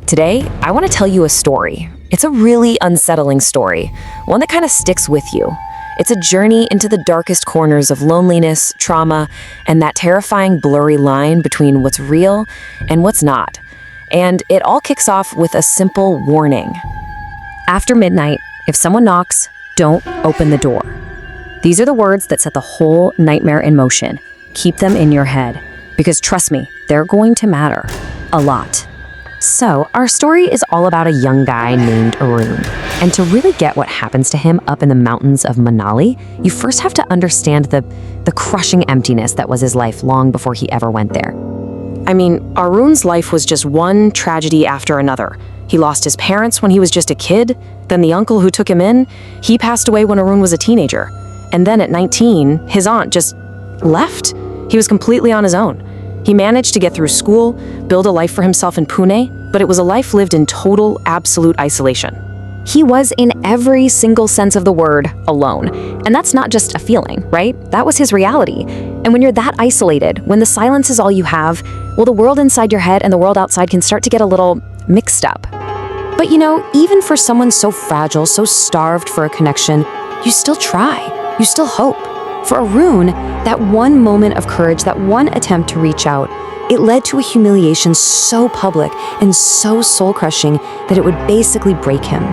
Today, I want to tell you a story. It's a really unsettling story, one that kind of sticks with you. It's a journey into the darkest corners of loneliness, trauma, and that terrifying blurry line between what's real and what's not. And it all kicks off with a simple warning. After midnight, if someone knocks, don't open the door. These are the words that set the whole nightmare in motion. Keep them in your head, because trust me, they're going to matter a lot. So, our story is all about a young guy named Arun. And to really get what happens to him up in the mountains of Manali, you first have to understand the crushing emptiness that was his life long before he ever went there. I mean, Arun's life was just one tragedy after another. He lost his parents when he was just a kid, then the uncle who took him in, he passed away when Arun was a teenager. And then at 19, his aunt just left. He was completely on his own. He managed to get through school, build a life for himself in Pune, but it was a life lived in total, absolute isolation. He was, in every single sense of the word, alone. And that's not just a feeling, right? That was his reality. And when you're that isolated, when the silence is all you have, well, the world inside your head and the world outside can start to get a little mixed up. But you know, even for someone so fragile, so starved for a connection, you still try. You still hope. For Arun, that one moment of courage, that one attempt to reach out, it led to a humiliation so public and so soul-crushing that it would basically break him.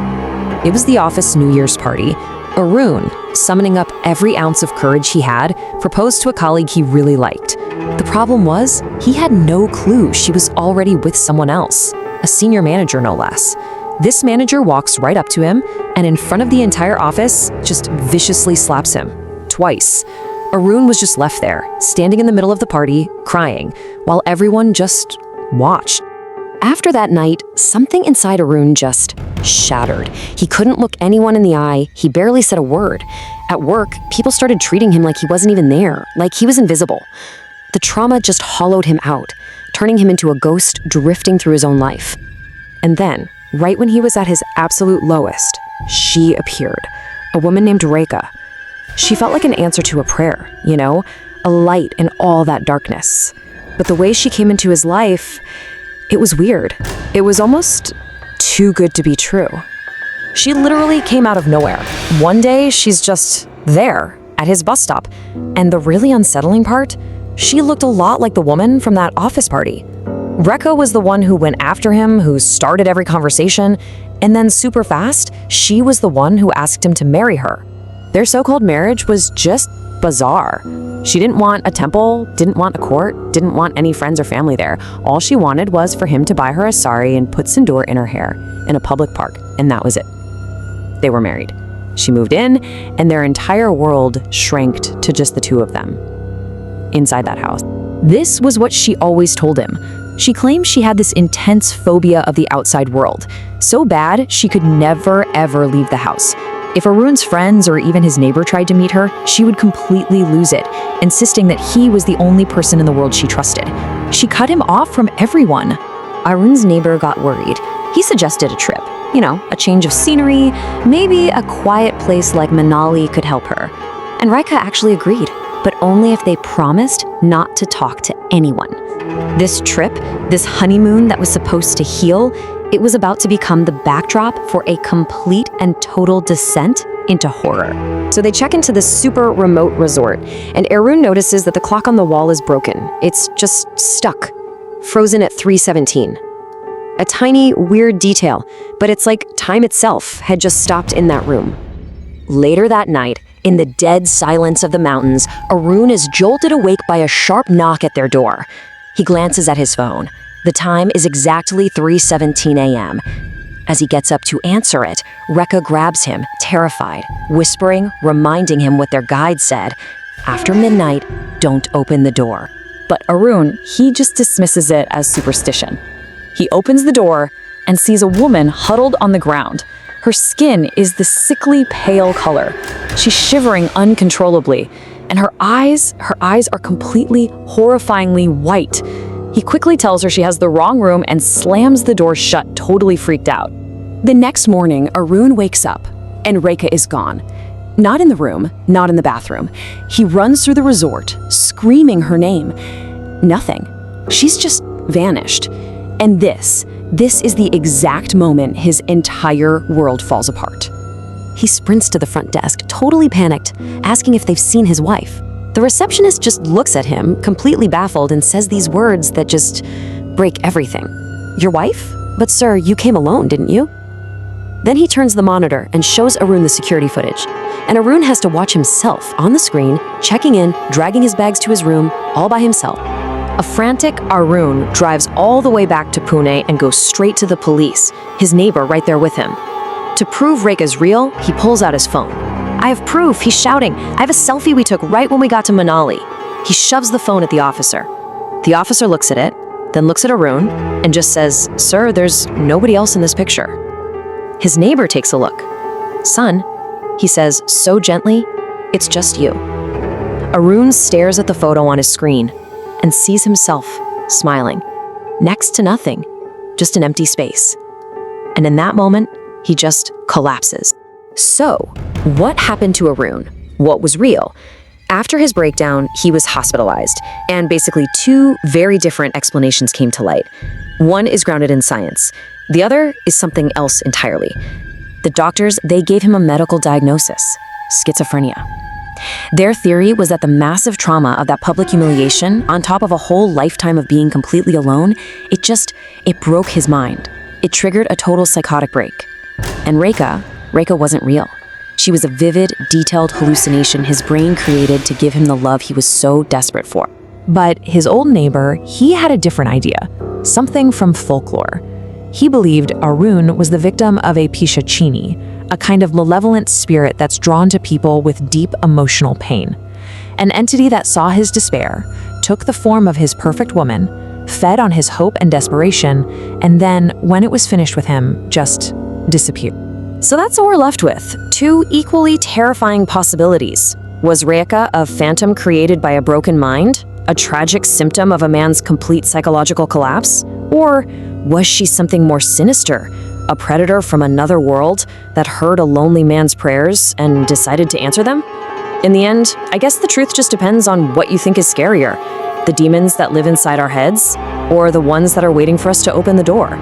It was the office New Year's party. Arun, summoning up every ounce of courage he had, proposed to a colleague he really liked. The problem was, he had no clue she was already with someone else, a senior manager no less. This manager walks right up to him and in front of the entire office, just viciously slaps him. Twice. Arun was just left there, standing in the middle of the party, crying, while everyone just watched. After that night, something inside Arun just shattered. He couldn't look anyone in the eye, he barely said a word. At work, people started treating him like he wasn't even there, like he was invisible. The trauma just hollowed him out, turning him into a ghost drifting through his own life. And then, right when he was at his absolute lowest, she appeared, a woman named Rekha. She felt like an answer to a prayer, you know, a light in all that darkness. But the way she came into his life, it was weird. It was almost too good to be true. She literally came out of nowhere. One day, she's just there, at his bus stop. And the really unsettling part, she looked a lot like the woman from that office party. Rekha was the one who went after him, who started every conversation, and then super fast, she was the one who asked him to marry her. Their so-called marriage was just bizarre. She didn't want a temple, didn't want a court, didn't want any friends or family there. All she wanted was for him to buy her a sari and put sindoor in her hair in a public park, and that was it. They were married. She moved in, and their entire world shrank to just the two of them inside that house. This was what she always told him. She claimed she had this intense phobia of the outside world, so bad she could never ever leave the house. If Arun's friends or even his neighbor tried to meet her, she would completely lose it, insisting that he was the only person in the world she trusted. She cut him off from everyone. Arun's neighbor got worried. He suggested a trip, you know, a change of scenery, maybe a quiet place like Manali could help her. And Rekha actually agreed, but only if they promised not to talk to anyone. This trip, this honeymoon that was supposed to heal, it was about to become the backdrop for a complete and total descent into horror. So they check into this super remote resort, and Arun notices that the clock on the wall is broken. It's just stuck, frozen at 3:17. A tiny, weird detail, but it's like time itself had just stopped in that room. Later that night, in the dead silence of the mountains, Arun is jolted awake by a sharp knock at their door. He glances at his phone. The time is exactly 3:17 a.m. As he gets up to answer it, Rekha grabs him, terrified, whispering, reminding him what their guide said, "After midnight, don't open the door." But Arun, he just dismisses it as superstition. He opens the door and sees a woman huddled on the ground. Her skin is the sickly pale color. She's shivering uncontrollably, and her eyes are completely, horrifyingly white. He quickly tells her she has the wrong room and slams the door shut, totally freaked out. The next morning, Arun wakes up, and Rekha is gone. Not in the room, not in the bathroom. He runs through the resort, screaming her name. Nothing. She's just vanished. And this This is the exact moment his entire world falls apart. He sprints to the front desk, totally panicked, asking if they've seen his wife. The receptionist just looks at him, completely baffled, and says these words that just break everything. "Your wife? But sir, you came alone, didn't you?" Then he turns the monitor and shows Arun the security footage. And Arun has to watch himself on the screen, checking in, dragging his bags to his room, all by himself. A frantic Arun drives all the way back to Pune and goes straight to the police, his neighbor right there with him. To prove Rekha's real, he pulls out his phone. "I have proof," he's shouting. "I have a selfie we took right when we got to Manali." He shoves the phone at the officer. The officer looks at it, then looks at Arun, and just says, "Sir, there's nobody else in this picture." His neighbor takes a look. "Son," he says so gently, "it's just you." Arun stares at the photo on his screen and sees himself smiling. Next to nothing, just an empty space. And in that moment, he just collapses. So, what happened to Arun? What was real? After his breakdown, he was hospitalized, and basically two very different explanations came to light. One is grounded in science. The other is something else entirely. The doctors, they gave him a medical diagnosis: schizophrenia. Their theory was that the massive trauma of that public humiliation, on top of a whole lifetime of being completely alone, it broke his mind. It triggered a total psychotic break. And Rekha wasn't real. She was a vivid, detailed hallucination his brain created to give him the love he was so desperate for. But his old neighbor, he had a different idea, something from folklore. He believed Arun was the victim of a Pichachini, a kind of malevolent spirit that's drawn to people with deep emotional pain. An entity that saw his despair, took the form of his perfect woman, fed on his hope and desperation, and then, when it was finished with him, just disappeared. So that's what we're left with. Two equally terrifying possibilities. Was Rekha a phantom created by a broken mind? A tragic symptom of a man's complete psychological collapse? Or was she something more sinister? A predator from another world that heard a lonely man's prayers and decided to answer them? In the end, I guess the truth just depends on what you think is scarier. The demons that live inside our heads, or the ones that are waiting for us to open the door.